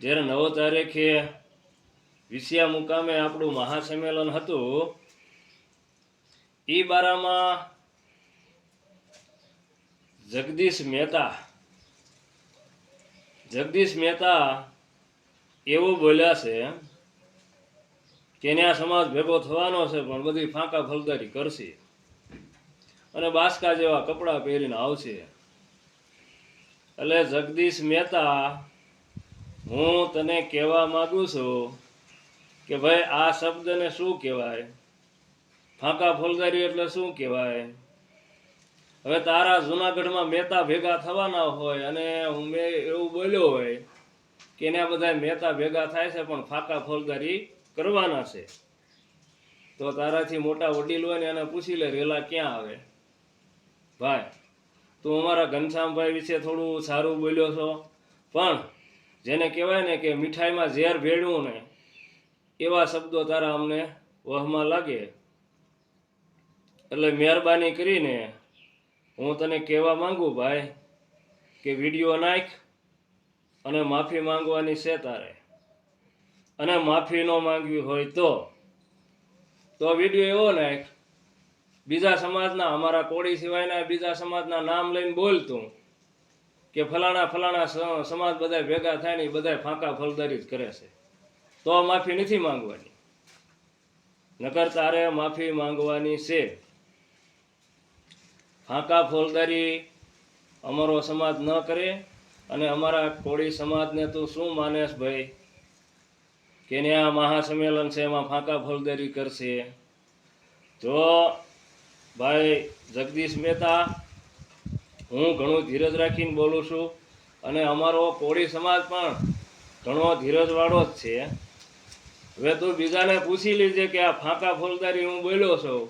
જ્યારે 9 તારીખે વિસિયા મુકામે આપણું મહાસંમેલન હતું એ બારામાં જગદીશ મહેતા એવું બોલ્યા છે કે ન્યા સમાજ ભેગો થવાનો છે પણ બધી ફાંકા ફલદારી કરશે અને બાસકા જેવા કપડાં પહેરીને આવશે. એટલે જગદીશ મહેતા, હું તને કહેવા માગું છું કે ભાઈ આ શબ્દને શું કહેવાય? ફાંકા ફોલદારી એટલે શું કહેવાય? હવે તારા જૂનાગઢમાં મહેતા ભેગા થવાના હોય અને હું મેં એવું બોલ્યો હોય કે એને બધા મહેતા ભેગા થાય છે પણ ફાંકા ફોલદારી કરવાના છે, તો તારાથી મોટા વડીલ હોય ને એને પૂછી લે રેલા ક્યાં આવે? ભાઈ તું અમારા ઘનશ્યામભાઈ વિશે થોડું સારું બોલ્યો છો, પણ જેને કહેવાય ને કે મીઠાઈમાં ઝેર ભેળવું ને એવા શબ્દો તારા અમને વહમાં લાગે. એટલે મહેરબાની કરીને હું તને કહેવા માંગુ ભાઈ કે વિડીયો નાખ અને માફી માંગવાની છે તારે. અને માફી ન માંગવી હોય તો વિડીયો એવો નાખ, બીજા સમાજના, અમારા કોળી સિવાયના બીજા સમાજના નામ લઈને બોલતું કે ફલાણા સમાજ બધા ભેગા થાય ને બધા ફાંકા ફલદારી જ કરે છે, તો માફી નથી માંગવાની. નકર તારે માફી માંગવાની છે. ફાંકા ફોલદારી અમારો સમાજ ન કરે. અને અમારા કોળી સમાજને તું શું માનેશ ભાઈ કે ને આ મહાસંમેલન છે એમાં ફાંકા ફોલદારી કરશે? જો ભાઈ જગદીશ મહેતા, હું ઘણું ધીરજ રાખીને બોલું છું અને અમારો કોળી સમાજ પણ ઘણો ધીરજવાળો જ છે. હવે તું બીજાને પૂછી લીજે કે આ ફાંકા ફોલદારી હું બોલ્યો છું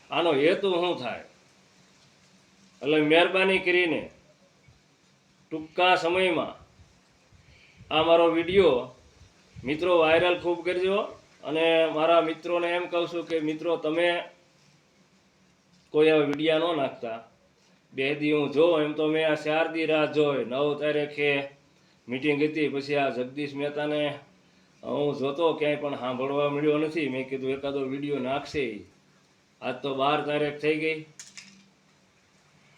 આનો હેતુ શું થાય. એટલે મહેરબાની કરીને ટૂંકા સમયમાં આ મારો વિડીયો મિત્રો વાયરલ ખૂબ કરજો. અને મારા મિત્રોને એમ કહું છું કે મિત્રો તમે કોઈ એવા વિડીયા ન નાખતા. 2 દી હું જોઉં એમ તો મેં આ 4 દી રાહ જોઈ. 9 તારીખે મિટિંગ હતી, પછી આ જગદીશ મહેતાને હું જોતો ક્યાંય પણ સાંભળવા મળ્યો નથી. મેં કીધું એકાદો વિડીયો નાખશે. આજ તો 12 તારીખ થઈ ગઈ,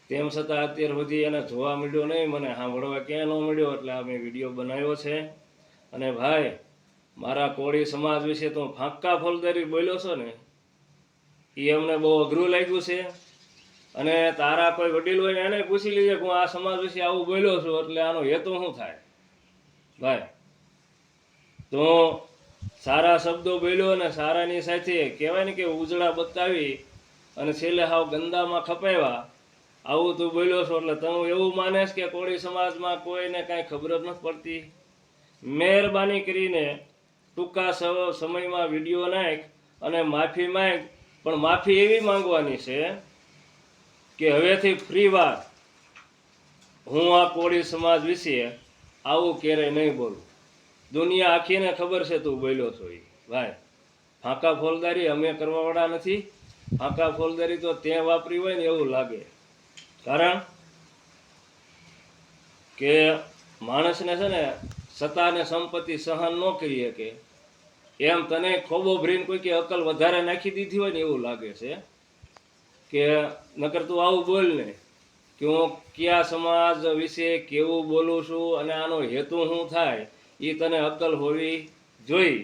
તેમ છતાં અત્યાર સુધી એને જોવા મળ્યો નહીં, મને સાંભળવા ક્યાંય ન મળ્યો. એટલે આ મેં વિડીયો બનાવ્યો છે. અને ભાઈ મારા કોળી સમાજ વિશે તું ફાંકા ફોલદારી બોલ્યો છો ને એ અમને બહુ અઘરું લાગ્યું છે. અને તારા કોઈ વડીલ હોય એને પૂછી લીજે કે હું આ સમાજ વિશે આવું બોલ્યો છું એટલે આનો હેતુ શું થાય. ભાઈ તો સારા શબ્દો બોલ્યો અને સારાની સાથે કહેવાય ને કે ઉજળા બતાવી અને છેલ્લે હાવ ગંદામાં ખપાવ્યા, આવું તું બોલ્યો છો. એટલે તું એવું માનેશ કે કોળી સમાજમાં કોઈને કાંઈ ખબર જ નથી પડતી? મહેરબાની કરીને ટૂંકા સમયમાં વિડીયો નાખ અને માફી માંગ. પણ માફી એવી માંગવાની છે કે હવેથી ફ્રી વાર હું આ કોળી સમાજ વિશે આવું ક્યારેય નહીં બોલું. દુનિયા આખીને ખબર છે તું બોલ્યો છો એ. ભાઈ ફાંકા ફોલદારી અમે કરવાવાળા નથી. ફાંકા ફોલદારી તો ત્યાં વાપરી હોય ને એવું લાગે. કારણ કે માણસને છે ને સત્તા અને સંપત્તિ સહન ન કરી શકે એમ તને ખોબો ભરીને કોઈ કે અકલ વધારે નાખી દીધી હોય ને એવું લાગે છે. કે નકર તું આવું બોલ ને કે હું કયા સમાજ વિશે કેવું બોલું છું અને આનો હેતુ શું થાય એ તને અકલ હોવી જોઈ.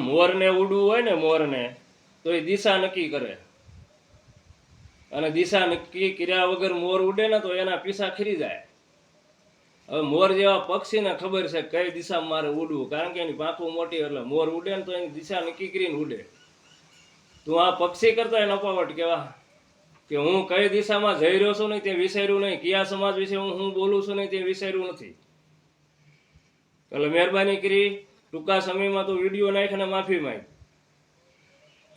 મોરને ઉડવું હોય ને મોરને તો એ દિશા નક્કી કરે, અને દિશા નક્કી કર્યા વગર મોર ઉડે ને તો એના પીછા ખરી જાય. હવે મોર જેવા પક્ષીને ખબર છે કઈ દિશામાં મારે ઉડવું, કારણ કે એની પાંખું મોટી એટલે મોર ઉડે ને તો એની દિશા નક્કી કરીને ઉડે. તું આ પક્ષી કરતા એને અપાવટ કેવા કે હું કઈ દિશામાં જઈ રહ્યો છું નહીં તે વિચાર્યું નહીં, કયા સમાજ વિશે હું બોલું છું નહીં તે વિચાર્યું નથી. એટલે મહેરબાની કરી ટૂંકા સમયમાં તું વિડીયો નાખ અને માફી માંગ.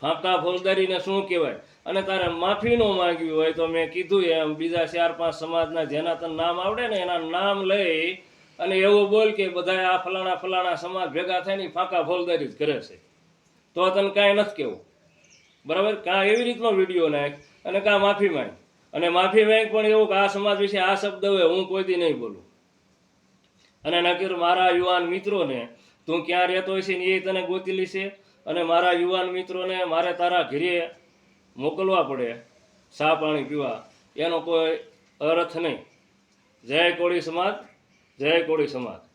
ફાંકા ફોલદારીને શું કહેવાય? અને તારે માફી ન માંગવી હોય તો મેં કીધું એમ બીજા 4-5 સમાજના જેના તને નામ આવડે ને એના નામ લઈ અને એવું બોલ કે બધા આ ફલાણા સમાજ ભેગા થાય ને ફાંકા ફોલદારી જ કરે છે, તો તને કાંઈ નથી કહેવું. બરાબર? કાં એવી રીતનો વિડીયો નાખ અને કાં માફી માંગ. અને માફી માંગ પણ એવું કે આ સમાજ વિશે આ શબ્દ હોય હું કોઈ દી નહીં બોલું. અને નકર મારા યુવાન મિત્રોને તું ક્યાં રહેતો હોય છે ને એ તને ગોતી લેશે, અને મારા યુવાન મિત્રોને મારે તારા ઘરે મોકલવા પડે ચા પાણી પીવા, એનો કોઈ અર્થ નહીં. જય કોળી સમાજ, જય કોળી સમાજ.